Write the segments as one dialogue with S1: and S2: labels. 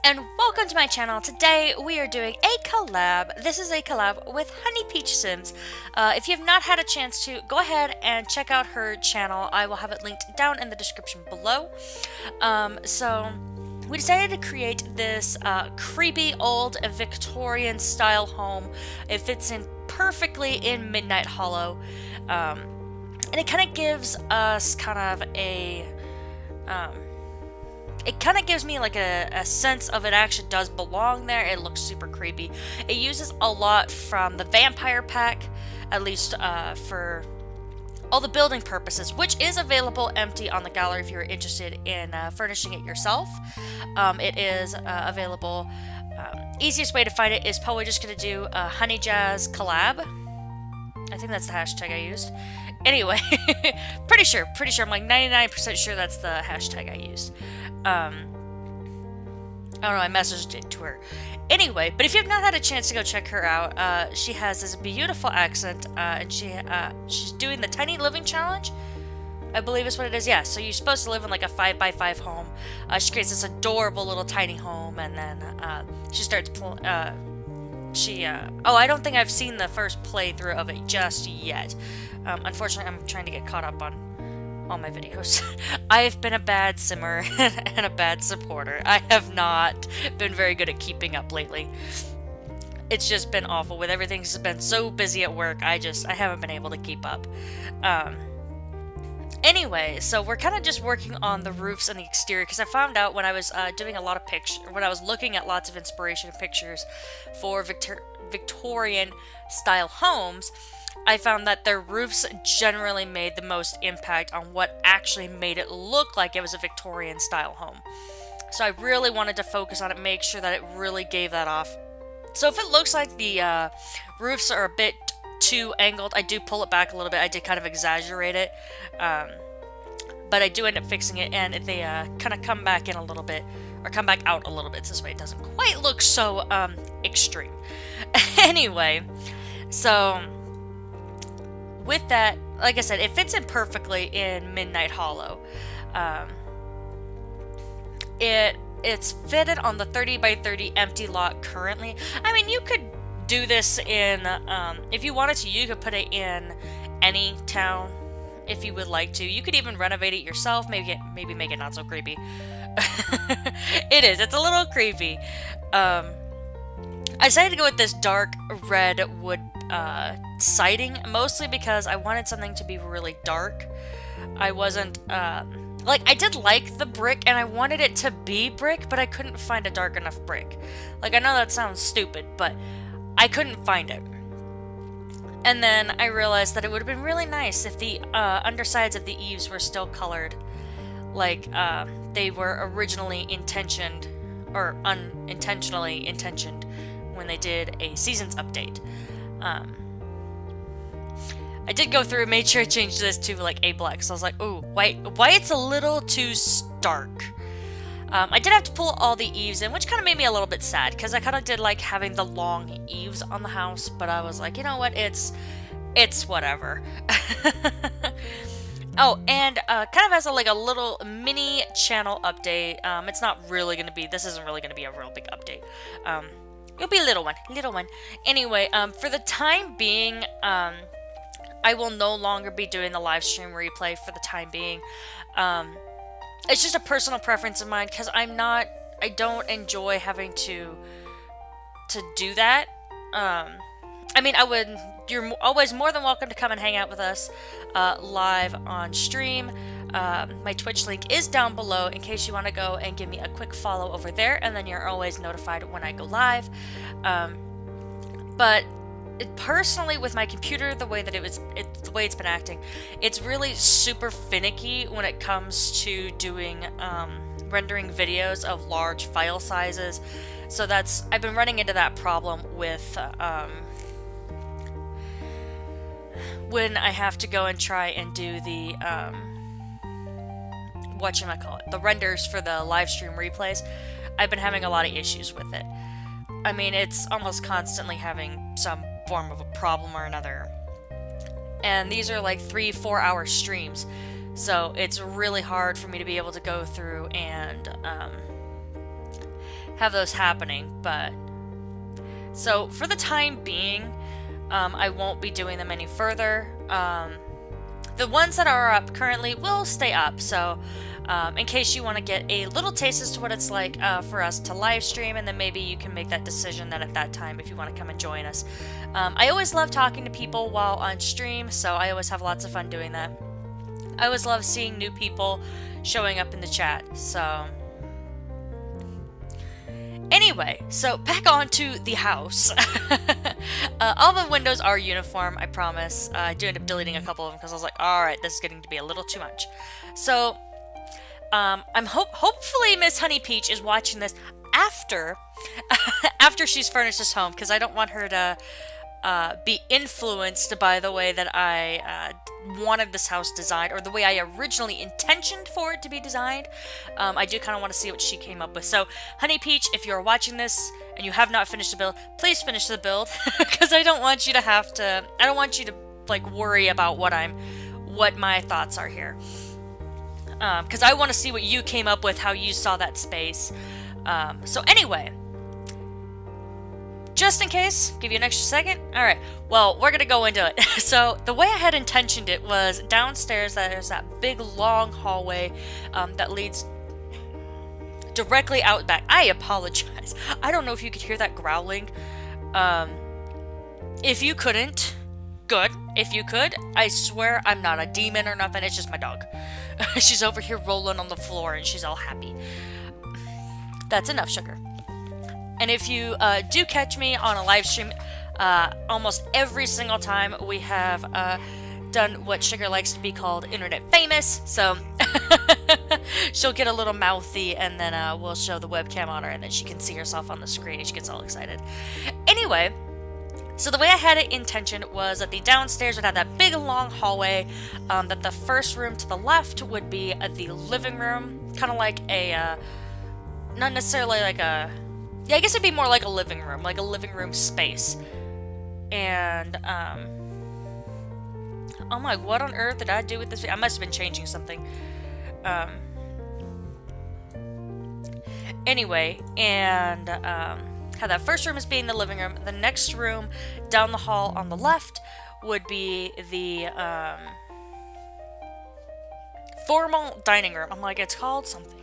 S1: and welcome to my channel. Today we are doing a collab. This is a collab with HoneyPeachSims. If you have not had a chance to, go ahead and check out her channel. I will have it linked down in the description below. So we decided to create this creepy old Victorian style home. It fits in perfectly in Midnight Hollow. And it kind of gives us it kind of gives me like a sense of it actually does belong there. It looks super creepy. It uses a lot from the vampire pack, at least for all the building purposes, which is available empty on the gallery if you're interested in furnishing it yourself. It is available. Easiest way to find it is probably just going to do a Honey Jazz collab. I think that's the hashtag I used. Anyway, pretty sure. I'm like 99% sure that's the hashtag I used. I don't know, I messaged it to her. Anyway, but if you have not had a chance to go check her out, she has this beautiful accent, and she's doing the Tiny Living Challenge, I believe is what it is. Yeah, so you're supposed to live in like a 5x5 home. She creates this adorable little tiny home, and then she starts oh, I don't think I've seen the first playthrough of it just yet. Unfortunately, I'm trying to get caught up on all my videos. I've been a bad simmer and a bad supporter. I have not been very good at keeping up lately. It's just been awful with everything's been so busy at work. I haven't been able to keep up. Anyway, so we're kind of just working on the roofs and the exterior because I found out when I was doing a lot of when I was looking at lots of inspiration pictures for Victorian style homes, I found that their roofs generally made the most impact on what actually made it look like it was a Victorian style home. So I really wanted to focus on it, make sure that it really gave that off. So if it looks like the roofs are a bit too angled, I do pull it back a little bit. I did kind of exaggerate it. But I do end up fixing it, and they kind of come back in a little bit, or come back out a little bit, so this way it doesn't quite look so extreme. Anyway, so with that, like I said, it fits in perfectly in Midnight Hollow. It's fitted on the 30x30 empty lot currently. I mean, you could do this in, if you wanted to, you could put it in any town if you would like to. You could even renovate it yourself, maybe make it not so creepy. It's a little creepy. I decided to go with this dark red wood siding, mostly because I wanted something to be really dark. I wasn't, I did like the brick, and I wanted it to be brick, but I couldn't find a dark enough brick. Like, I know that sounds stupid, but I couldn't find it. And then I realized that it would have been really nice if the undersides of the eaves were still colored like they were originally intentioned, or unintentionally intentioned, when they did a seasons update. I did go through and made sure I changed this to like a black, so I was like, ooh, why it's a little too stark. I did have to pull all the eaves in, which kind of made me a little bit sad, because I kind of did like having the long eaves on the house, but I was like, you know what, it's whatever. Oh, and kind of as a little mini channel update, it's not really going to be, this isn't really going to be a real big update. It'll be a little one. Anyway, for the time being, I will no longer be doing the live stream replay for the time being. It's just a personal preference of mine, because I don't enjoy having to do that. I mean, you're always more than welcome to come and hang out with us live on stream. My Twitch link is down below in case you want to go and give me a quick follow over there, and then you're always notified when I go live. But personally, with my computer, the way it's been acting, it's really super finicky when it comes to doing rendering videos of large file sizes. So I've been running into that problem with when I have to go and try and do the the renders for the live stream replays. I've been having a lot of issues with it. I mean, it's almost constantly having some form of a problem or another. And these are like 3-4 hour streams, so it's really hard for me to be able to go through and have those happening, but so for the time being, I won't be doing them any further. The ones that are up currently will stay up, so in case you want to get a little taste as to what it's like for us to live stream, and then maybe you can make that decision then at that time if you want to come and join us. I always love talking to people while on stream, so I always have lots of fun doing that. I always love seeing new people showing up in the chat, so... Anyway, so back on to the house. All the windows are uniform, I promise. I do end up deleting a couple of them because I was like, alright, this is getting to be a little too much. So, hopefully Miss Honey Peach is watching this after, after she's furnished this home, because I don't want her to be influenced by the way that I wanted this house designed, or the way I originally intentioned for it to be designed. I do kind of want to see what she came up with. So, Honey Peach, if you're watching this and you have not finished the build, please finish the build, because I don't want you to have to, I don't want you to, like, worry about what my thoughts are here. Because I want to see what you came up with, how you saw that space. So anyway, just in case, give you an extra second. Alright, well, we're gonna go into it. So, the way I had intentioned it was downstairs, there's that big long hallway that leads directly out back. I apologize. I don't know if you could hear that growling. If you couldn't, good. If you could, I swear I'm not a demon or nothing, it's just my dog. She's over here rolling on the floor and she's all happy. That's enough sugar. And if you do catch me on a live stream, almost every single time we have done what Sugar likes to be called internet famous, so she'll get a little mouthy, and then we'll show the webcam on her, and then she can see herself on the screen, and she gets all excited. Anyway, so the way I had it intentioned was that the downstairs would have that big long hallway, that the first room to the left would be the living room, kind of like a, not necessarily like a, yeah, I guess it'd be more like a living room space. And, oh my, what on earth did I do with this? I must have been changing something. Anyway, and, how that first room is being the living room. The next room down the hall on the left would be the, formal dining room. I'm like, it's called something.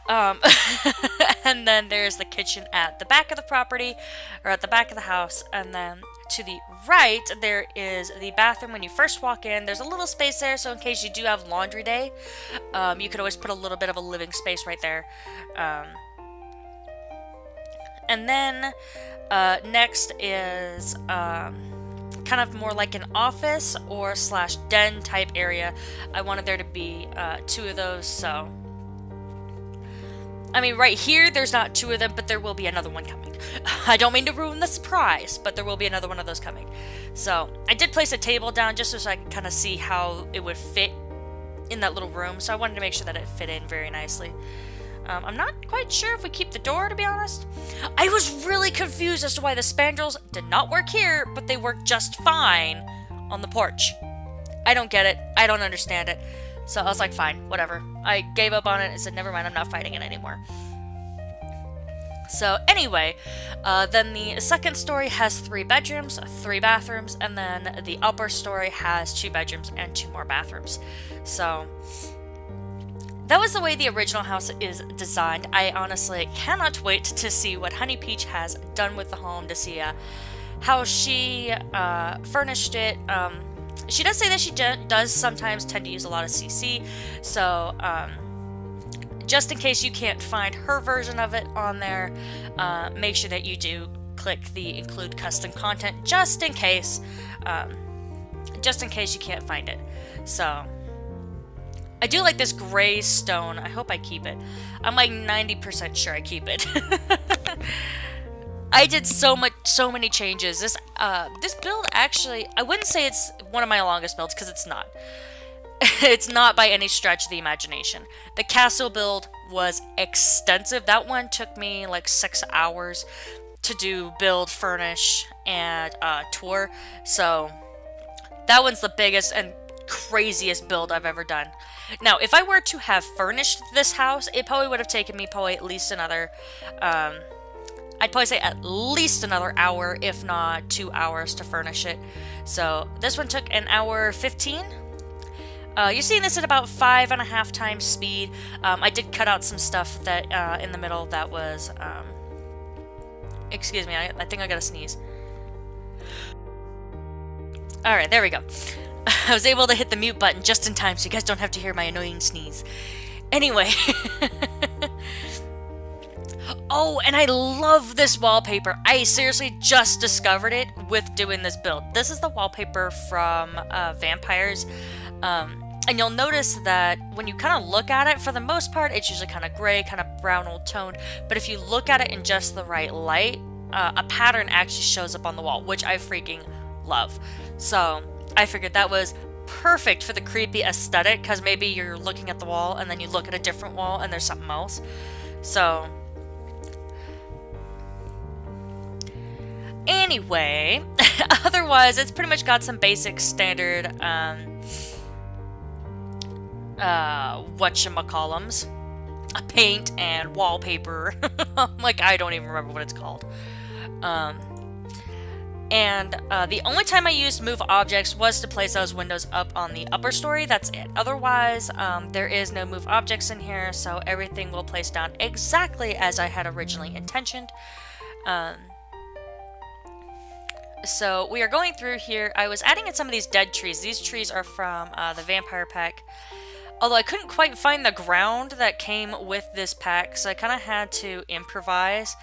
S1: And then there's the kitchen at the back of the property, or at the back of the house, and then to the right, there is the bathroom. When you first walk in, there's a little space there, so in case you do have laundry day, you could always put a little bit of a living space right there. And then, next is, kind of more like an office or / den type area. I wanted there to be, 2 of those, so... I mean, right here, there's not 2 of them, but there will be another one coming. I don't mean to ruin the surprise, but there will be another one of those coming. So, I did place a table down just so I could kind of see how it would fit in that little room, so I wanted to make sure that it fit in very nicely. I'm not quite sure if we keep the door, to be honest. I was really confused as to why the spandrels did not work here, but they work just fine on the porch. I don't get it. I don't understand it. So I was like, fine, whatever. I gave up on it and said, never mind, I'm not fighting it anymore. So anyway, then the second story has 3 bedrooms, 3 bathrooms, and then the upper story has 2 bedrooms and 2 more bathrooms. So that was the way the original house is designed. I honestly cannot wait to see what Honey Peach has done with the home, to see how she furnished it. She does say that she does sometimes tend to use a lot of CC, so just in case you can't find her version of it on there, make sure that you do click the include custom content, just in case you can't find it. So I do like this gray stone. I hope I keep it. I'm like 90% sure I keep it. I did so many changes. This build actually, I wouldn't say it's one of my longest builds, because it's not. It's not by any stretch of the imagination. The castle build was extensive. That one took me like 6 hours to do, build, furnish, and tour. So that one's the biggest, and craziest build I've ever done. Now, if I were to have furnished this house, it probably would have taken me probably at least another, I'd probably say at least another hour, if not 2 hours to furnish it. So this one took an hour 15. You're seeing this at about 5.5 times speed. I did cut out some stuff that in the middle that was, excuse me, I think I gotta sneeze. Alright, there we go. I was able to hit the mute button just in time so you guys don't have to hear my annoying sneeze. Anyway. Oh, and I love this wallpaper. I seriously just discovered it with doing this build. This is the wallpaper from Vampires. And you'll notice that when you kind of look at it, for the most part, it's usually kind of gray, kind of brown old toned. But if you look at it in just the right light, a pattern actually shows up on the wall, which I freaking love. So I figured that was perfect for the creepy aesthetic, because maybe you're looking at the wall and then you look at a different wall and there's something else. So anyway, otherwise it's pretty much got some basic standard whatchamacallums, paint and wallpaper. Like, I don't even remember what it's called. The only time I used move objects was to place those windows up on the upper story. That's it. Otherwise, there is no move objects in here, so everything will place down exactly as I had originally intentioned. So we are going through here. I was adding in some of these dead trees. These trees are from the vampire pack. Although I couldn't quite find the ground that came with this pack, so I kind of had to improvise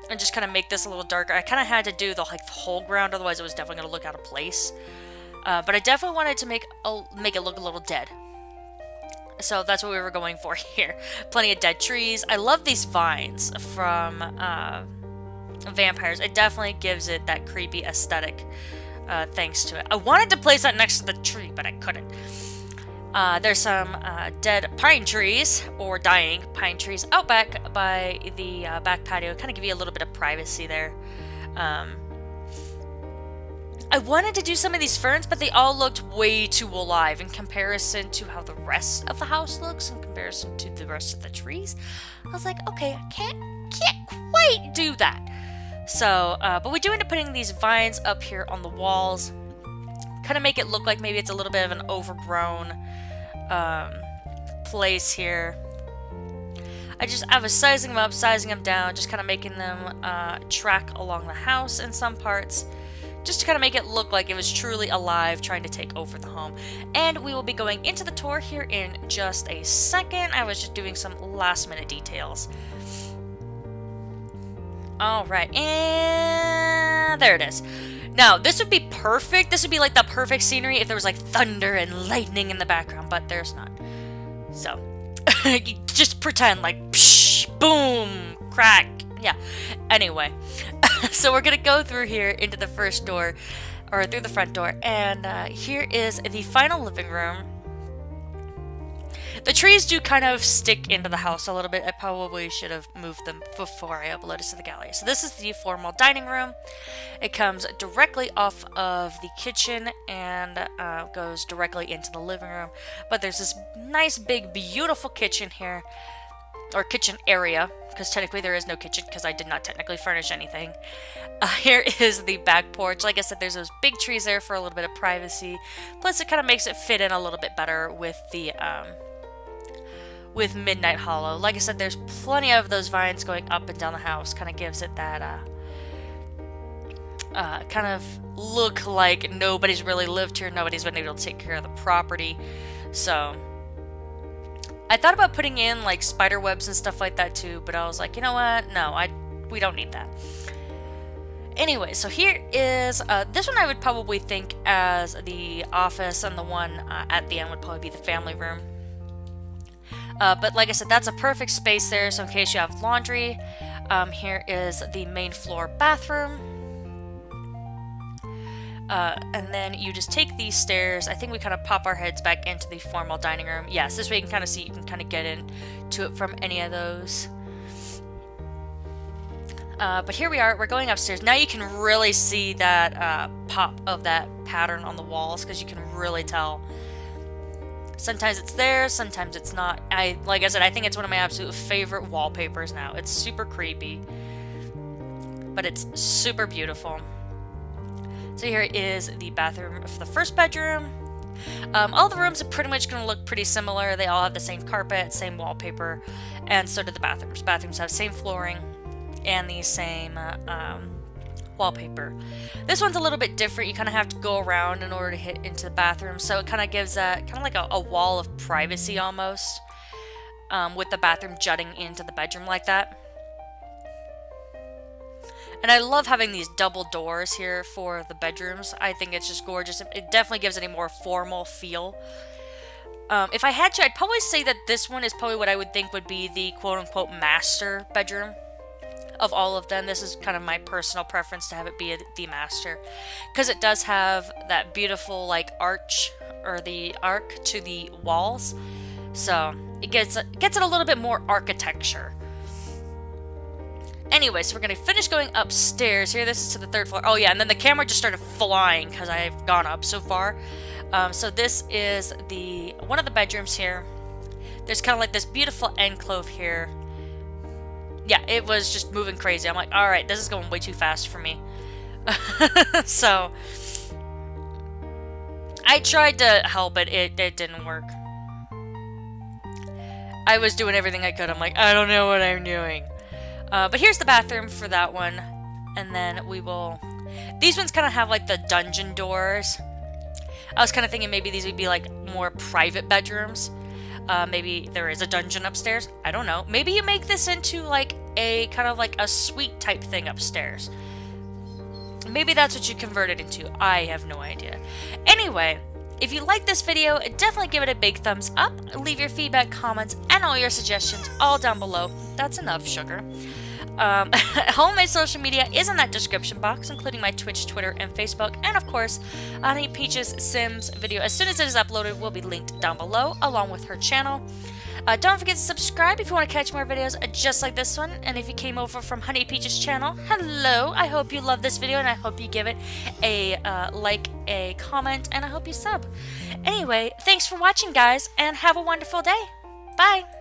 S1: and just kind of make this a little darker. I kind of had to do the whole ground, otherwise it was definitely going to look out of place. But I definitely wanted to make it look a little dead. So that's what we were going for here. Plenty of dead trees. I love these vines from Vampires. It definitely gives it that creepy aesthetic thanks to it. I wanted to place that next to the tree, but I couldn't. There's some dead pine trees, or dying pine trees, out back by the back patio. Kind of give you a little bit of privacy there. I wanted to do some of these ferns, but they all looked way too alive in comparison to how the rest of the house looks, in comparison to the rest of the trees. I was like, okay, I can't quite do that. So, but we do end up putting these vines up here on the walls. Kind of make it look like maybe it's a little bit of an overgrown place here. I was sizing them up, sizing them down, just kind of making them track along the house in some parts, just to kind of make it look like it was truly alive, trying to take over the home. And we will be going into the tour here in just a second. I was just doing some last minute details. Alright, and there it is. Now, this would be perfect. This would be like the perfect scenery if there was like thunder and lightning in the background, but there's not. So, you just pretend like psh, boom, crack. Yeah. Anyway, so we're gonna go through here into the first door, or through the front door, and here is the final living room. The trees do kind of stick into the house a little bit. I probably should have moved them before I uploaded to the gallery. So this is the formal dining room. It comes directly off of the kitchen and goes directly into the living room. But there's this nice, big, beautiful kitchen here, or kitchen area, because technically there is no kitchen because I did not technically furnish anything. Here is the back porch. Like I said, there's those big trees there for a little bit of privacy. Plus, it kind of makes it fit in a little bit better with the with Midnight Hollow. Like I said, there's plenty of those vines going up and down the house. Kind of gives it that kind of look like nobody's really lived here. Nobody's been able to take care of the property. So I thought about putting in like spider webs and stuff like that too, but I was like, you know what? No, we don't need that. Anyway, so here is, this one I would probably think as the office, and the one at the end would probably be the family room. But like I said, that's a perfect space there, so in case you have laundry, here is the main floor bathroom. And then you just take these stairs. I think we kind of pop our heads back into the formal dining room. Yes, this way you can kind of see, you can kind of get into it from any of those. But here we are, we're going upstairs. Now you can really see that pop of that pattern on the walls, because you can really tell. Sometimes it's there, sometimes it's not. Like I said, I think it's one of my absolute favorite wallpapers now. It's super creepy, but it's super beautiful. So here is the bathroom for the first bedroom. All the rooms are pretty much going to look pretty similar. They all have the same carpet, same wallpaper, and so do the bathrooms. Bathrooms have same flooring and the same wallpaper. This one's a little bit different. You kind of have to go around in order to hit into the bathroom, so it kind of gives kind of like a wall of privacy almost, with the bathroom jutting into the bedroom like that. And I love having these double doors here for the bedrooms. I think it's just gorgeous. It definitely gives it a more formal feel. If I had to, I'd probably say that this one is probably what I would think would be the quote-unquote master bedroom of all of them. This is kind of my personal preference to have it be the master, because it does have that beautiful like arch, or the arc to the walls, so it gets it a little bit more architecture. Anyway, so we're going to finish going upstairs here. This is to the 3rd floor. Oh yeah, and then the camera just started flying because I've gone up so far. So this is one of the bedrooms here. There's kind of like this beautiful enclave here. Yeah, it was just moving crazy. I'm like, alright, this is going way too fast for me. So, I tried to help it. It didn't work. I was doing everything I could. I'm like, I don't know what I'm doing. But here's the bathroom for that one. And then we will... These ones kind of have like the dungeon doors. I was kind of thinking maybe these would be like more private bedrooms. Maybe there is a dungeon upstairs. I don't know. Maybe you make this into like a kind of like a suite type thing upstairs. Maybe that's what you convert it into. I have no idea. Anyway, if you like this video, definitely give it a big thumbs up. Leave your feedback, comments, and all your suggestions all down below. That's enough sugar. All my social media is in that description box, including my Twitch, Twitter, and Facebook, and of course, HoneyPeachSims video, as soon as it is uploaded, will be linked down below, along with her channel. Don't forget to subscribe if you want to catch more videos just like this one, and if you came over from Honey Peach's channel, hello! I hope you love this video, and I hope you give it a like, a comment, and I hope you sub. Anyway, thanks for watching, guys, and have a wonderful day. Bye!